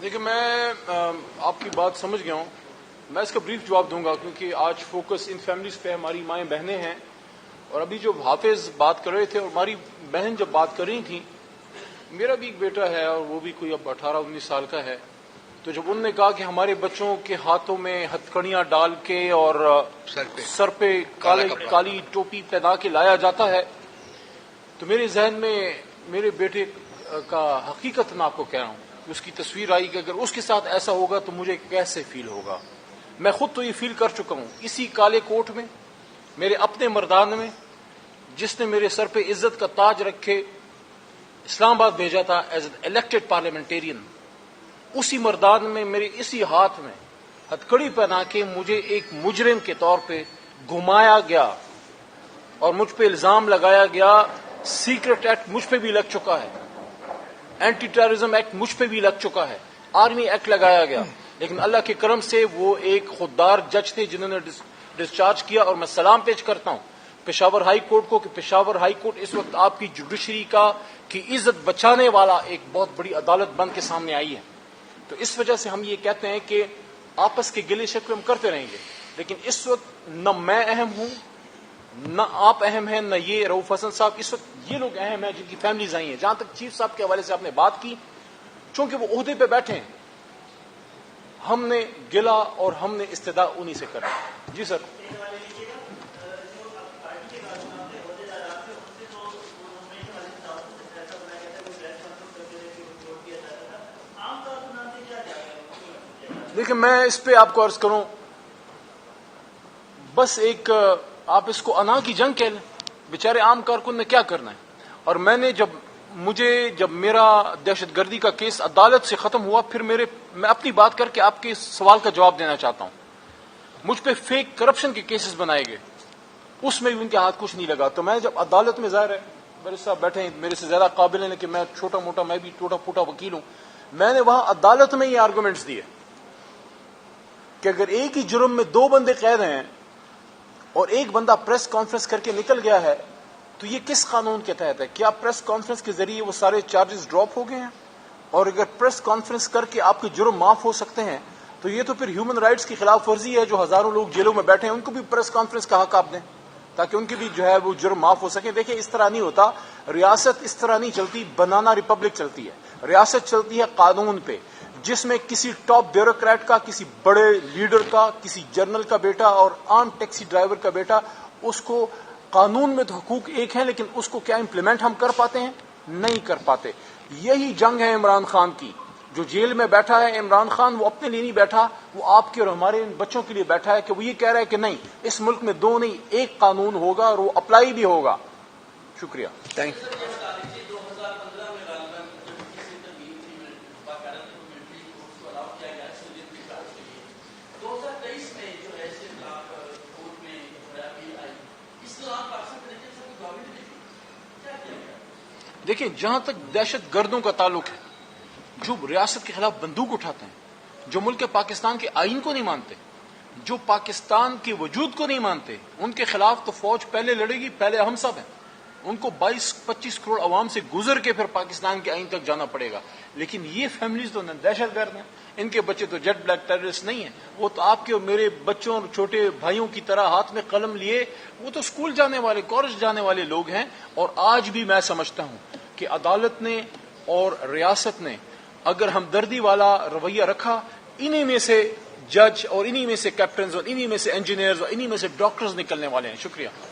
دیکھیں میں آپ کی بات سمجھ گیا ہوں. میں اس کا بریف جواب دوں گا کیونکہ آج فوکس ان فیملیز پہ ہماری مائیں بہنیں ہیں. اور ابھی جو حافظ بات کر رہے تھے اور ہماری بہن جب بات کر رہی تھیں، میرا بھی ایک بیٹا ہے اور وہ بھی کوئی اب 18-19 سال کا ہے. تو جب انہوں نے کہا کہ ہمارے بچوں کے ہاتھوں میں ہتھکڑیاں ڈال کے اور سر پہ کالی ٹوپی پہنا کے لایا جاتا ہے، تو میرے ذہن میں میرے بیٹے کا حقیقت میں آپ کو کہہ رہا ہوں، اس کی تصویر آئی کہ اگر اس کے ساتھ ایسا ہوگا تو مجھے کیسے فیل ہوگا. میں خود تو یہ فیل کر چکا ہوں اسی کالے کوٹ میں، میرے اپنے مردان میں، جس نے میرے سر پہ عزت کا تاج رکھے اسلام آباد بھیجا تھا ایز این الیکٹڈ پارلیمنٹیرین. اسی مردان میں میرے اسی ہاتھ میں ہتھکڑی پہنا کے مجھے ایک مجرم کے طور پہ گھمایا گیا اور مجھ پہ الزام لگایا گیا. سیکرٹ ایکٹ مجھ پہ بھی لگ چکا ہے، اینٹی ٹیررزم ایکٹ مجھ پہ بھی لگ چکا ہے، آرمی ایکٹ لگایا گیا. لیکن اللہ کے کرم سے وہ ایک خوددار جج تھے جنہوں نے ڈسچارج کیا. اور میں سلام پیش کرتا ہوں پشاور ہائی کورٹ کو کہ پشاور ہائی کورٹ اس وقت آپ کی جوڈیشری کی عزت بچانے والا ایک بہت بڑی عدالت بن کے سامنے آئی ہے. تو اس وجہ سے ہم یہ کہتے ہیں کہ آپس کے گلے شکوے ہم کرتے رہیں گے، لیکن اس وقت نہ میں اہم ہوں، نہ آپ اہم ہیں، نہ یہ رؤوف حسن صاحب. اس وقت یہ لوگ اہم ہیں جن کی فیملیز آئی ہیں. جہاں تک چیف صاحب کے حوالے سے آپ نے بات کی، چونکہ وہ عہدے پہ بیٹھے ہیں، ہم نے گلا اور ہم نے استدعا انہی سے کرا. جی سر. دیکھیں میں اس پہ آپ کو عرض کروں، بس ایک آپ اس کو انا کی جنگ کہہ لیں. بیچارے عام کارکن نے کیا کرنا ہے. اور میں نے جب میرا دہشت گردی کا کیس عدالت سے ختم ہوا، پھر میں اپنی بات کر کے آپ کے سوال کا جواب دینا چاہتا ہوں. مجھ پہ فیک کرپشن کے کیسز بنائے گئے، اس میں بھی ان کے ہاتھ کچھ نہیں لگا. تو میں جب عدالت میں، ظاہر ہے میرے ساتھ بیٹھے ہیں، میرے سے زیادہ قابل ہیں کہ میں چھوٹا موٹا، میں بھی ٹوٹا پھوٹا وکیل ہوں. میں نے وہاں عدالت میں یہ آرگومنٹس دیے کہ اگر ایک ہی جرم میں 2 بندے قید ہیں اور ایک بندہ پریس کانفرنس کر کے نکل گیا ہے، تو یہ کس قانون کے تحت ہے؟ کیا پریس کانفرنس کے ذریعے وہ سارے چارجز ڈراپ ہو گئے ہیں؟ اور اگر پریس کانفرنس کر کے آپ کے جرم معاف ہو سکتے ہیں تو یہ تو پھر ہیومن رائٹس کی خلاف ورزی ہے. جو ہزاروں لوگ جیلوں میں بیٹھے ہیں ان کو بھی پریس کانفرنس کا حق آپ دیں تاکہ ان کی بھی جو ہے وہ جرم معاف ہو سکے. دیکھیں اس طرح نہیں ہوتا، ریاست اس طرح نہیں چلتی. بنانا ریپبلک چلتی ہے. ریاست چلتی ہے قانون پہ، جس میں کسی ٹاپ بیوروکریٹ کا، کسی بڑے لیڈر کا، کسی جنرل کا بیٹا اور عام ٹیکسی ڈرائیور کا بیٹا، اس کو قانون میں تو حقوق ایک ہیں، لیکن اس کو کیا امپلیمنٹ ہم کر پاتے ہیں؟ نہیں کر پاتے. یہی جنگ ہے عمران خان کی. جو جیل میں بیٹھا ہے عمران خان، وہ اپنے لیے نہیں بیٹھا، وہ آپ کے اور ہمارے ان بچوں کے لیے بیٹھا ہے کہ وہ یہ کہہ رہا ہے کہ نہیں، اس ملک میں 2 نہیں 1 قانون ہوگا اور وہ اپلائی بھی ہوگا. شکریہ. Thank you. دیکھیں جہاں تک دہشت گردوں کا تعلق ہے، جو ریاست کے خلاف بندوق اٹھاتے ہیں، جو ملک پاکستان کے آئین کو نہیں مانتے، جو پاکستان کے وجود کو نہیں مانتے، ان کے خلاف تو فوج پہلے لڑے گی. پہلے ہم سب ہیں. ان کو 22-25 کروڑ عوام سے گزر کے پھر پاکستان کے آئین تک جانا پڑے گا. لیکن یہ فیملیز تو دہشت گرد ہیں. ان کے بچے تو جیٹ بلیک ٹیررسٹ نہیں ہیں. وہ تو آپ کے اور میرے بچوں اور چھوٹے بھائیوں کی طرح ہاتھ میں قلم لیے وہ تو اسکول جانے والے، کالج جانے والے لوگ ہیں. اور آج بھی میں سمجھتا ہوں کہ عدالت نے اور ریاست نے اگر ہمدردی والا رویہ رکھا، انہی میں سے جج اور انہی میں سے کیپٹنز اور انہی میں سے انجینئرز اور انہی میں سے ڈاکٹرز نکلنے والے ہیں. شکریہ.